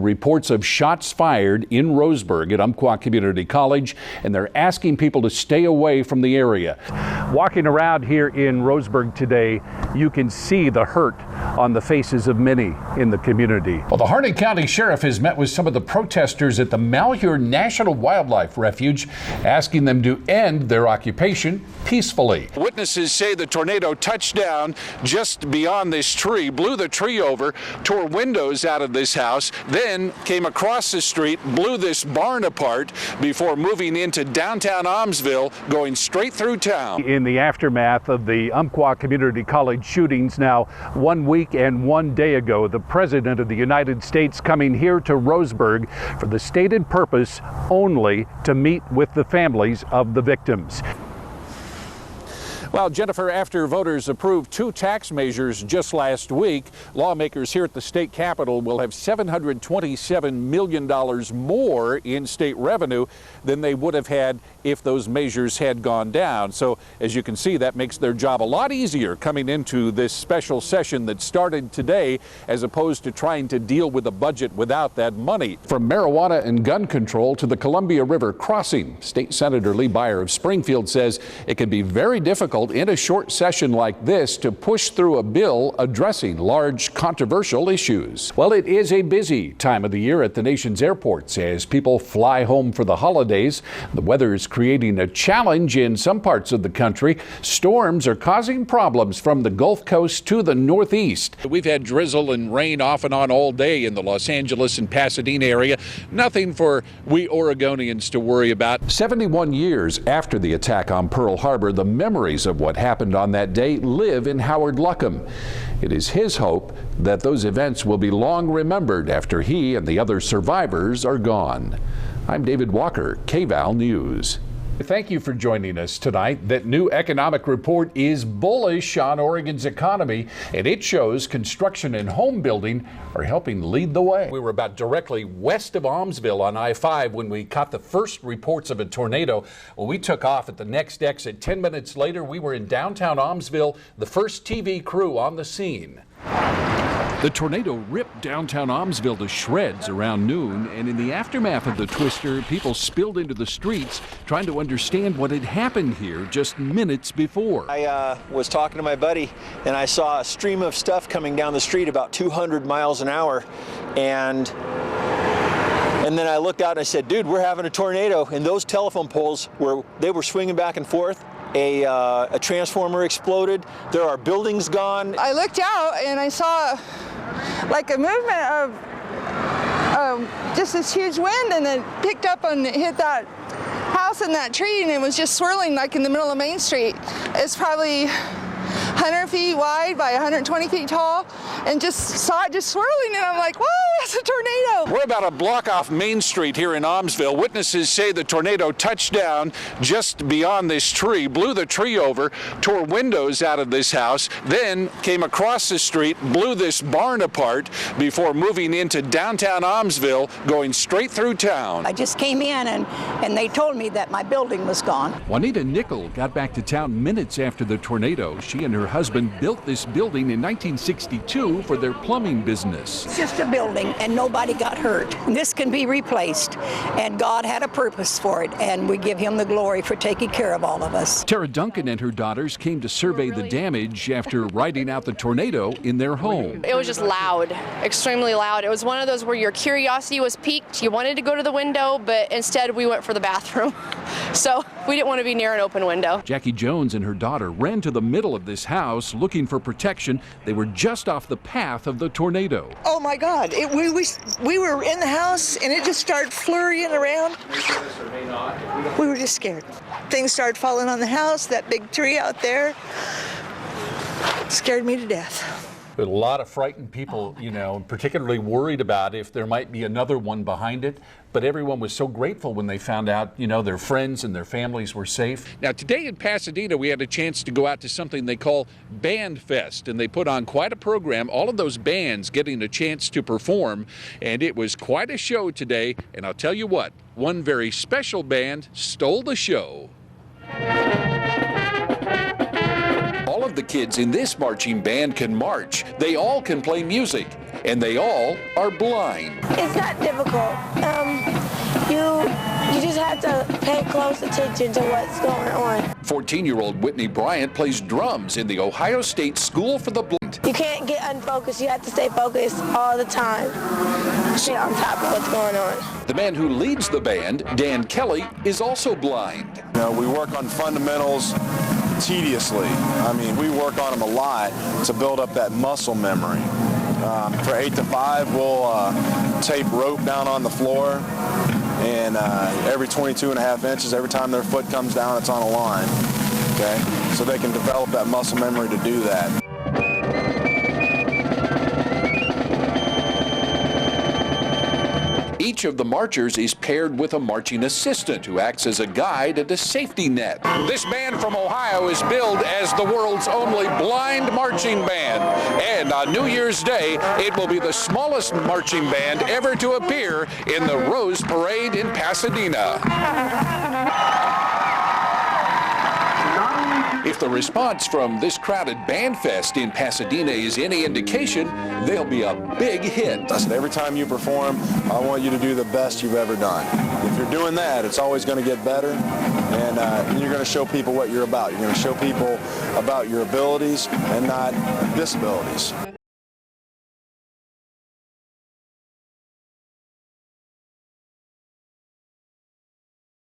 Reports of shots fired in Roseburg at Umpqua Community College, and they're asking people to stay away from the area. Walking around here in Roseburg today, you can see the hurt on the faces of many in the community. Well, the Harney County Sheriff has met with some of the protesters at the Malheur National Wildlife Refuge, asking them to end their occupation peacefully. Witnesses say the tornado touched down just beyond this tree, blew the tree over, tore windows out of this house, then came across the street, blew this barn apart before moving into downtown Almsville, going straight through town. In the aftermath of the Umpqua Community College shootings now 1 week and 1 day ago, the President of the United States coming here to Roseburg for the stated purpose only to meet with the families of the victims. Well, Jennifer, after voters approved 2 tax measures just last week, lawmakers here at the state capitol will have $727 million more in state revenue than they would have had if those measures had gone down. So, as you can see, that makes their job a lot easier coming into this special session that started today, as opposed to trying to deal with a budget without that money. From marijuana and gun control to the Columbia River crossing, State Senator Lee Beyer of Springfield says it can be very difficult in a short session like this to push through a bill addressing large controversial issues. Well, it is a busy time of the year at the nation's airports as people fly home for the holidays. The weather is creating a challenge in some parts of the country. Storms are causing problems from the Gulf Coast to the Northeast. We've had drizzle and rain off and on all day in the Los Angeles and Pasadena area. Nothing for we Oregonians to worry about. 71 years after the attack on Pearl Harbor, the memories of what happened on that day live in Howard Luckham. It is his hope that those events will be long remembered after he and the other survivors are gone. I'm David Walker, KVAL News. Thank you for joining us tonight. That new economic report is bullish on Oregon's economy, and it shows construction and home building are helping lead the way. We were about directly west of Almsville on I-5 when we caught the first reports of a tornado. Well, we took off at the next exit. 10 minutes later, we were in downtown Almsville, the first TV crew on the scene. The tornado ripped downtown Almsville to shreds around noon, and in the aftermath of the twister, people spilled into the streets trying to understand what had happened here just minutes before. I was talking to my buddy, and I saw a stream of stuff coming down the street about 200 miles an hour, and then I looked out and I said, dude, we're having a tornado, and those telephone poles were swinging back and forth. A transformer exploded. There are buildings gone. I looked out and I saw like a movement of just this huge wind, and it picked up and it hit that house and that tree, and it was just swirling like in the middle of Main Street. It's probably 100 feet wide by 120 feet tall, and just saw it just swirling, and I'm like, whoa, that's a tornado. We're about a block off Main Street here in Almsville. Witnesses say the tornado touched down just beyond this tree, blew the tree over, tore windows out of this house, then came across the street, blew this barn apart before moving into downtown Almsville, going straight through town. I just came in and they told me that my building was gone. Juanita Nickel got back to town minutes after the tornado. She and her husband built this building in 1962 for their plumbing business. It's just a building and nobody got hurt. This can be replaced, and God had a purpose for it, and we give him the glory for taking care of all of us. Tara Duncan and her daughters came to survey the damage after riding out the tornado in their home. It was just loud, extremely loud. It was one of those where your curiosity was piqued. You wanted to go to the window, but instead we went for the bathroom. So we didn't want to be near an open window. Jackie Jones and her daughter ran to the middle of this house looking for protection. They were just off the path of the tornado. Oh my God, we were in the house and it just started flurrying around. We were just scared. Things started falling on the house, that big tree out there scared me to death. But a lot of frightened people, you know, particularly worried about if there might be another one behind it. But everyone was so grateful when they found out, you know, their friends and their families were safe. Now, today in Pasadena, we had a chance to go out to something they call Band Fest, and they put on quite a program, all of those bands getting a chance to perform, and it was quite a show today. And I'll tell you what, one very special band stole the show. All of the kids in this marching band can march. They all can play music. and they all are blind. It's not difficult. You just have to pay close attention to what's going on. 14-year-old Whitney Bryant plays drums in the Ohio State School for the Blind. You can't get unfocused. You have to stay focused all the time. Stay on top of what's going on. The man who leads the band, Dan Kelly, is also blind. You know, we work on fundamentals tediously. I mean, we work on them a lot to build up that muscle memory. For 8 to 5, we'll tape rope down on the floor, and every 22.5 inches, every time their foot comes down, it's on a line, okay? So they can develop that muscle memory to do that. Each of the marchers is paired with a marching assistant who acts as a guide and a safety net. This band from Ohio is billed as the world's only blind marching band. And on New Year's Day, it will be the smallest marching band ever to appear in the Rose Parade in Pasadena. If the response from this crowded band fest in Pasadena is any indication, they'll be a big hit. I said, every time you perform, I want you to do the best you've ever done. If you're doing that, it's always going to get better, and you're going to show people what you're about. You're going to show people about your abilities and not disabilities.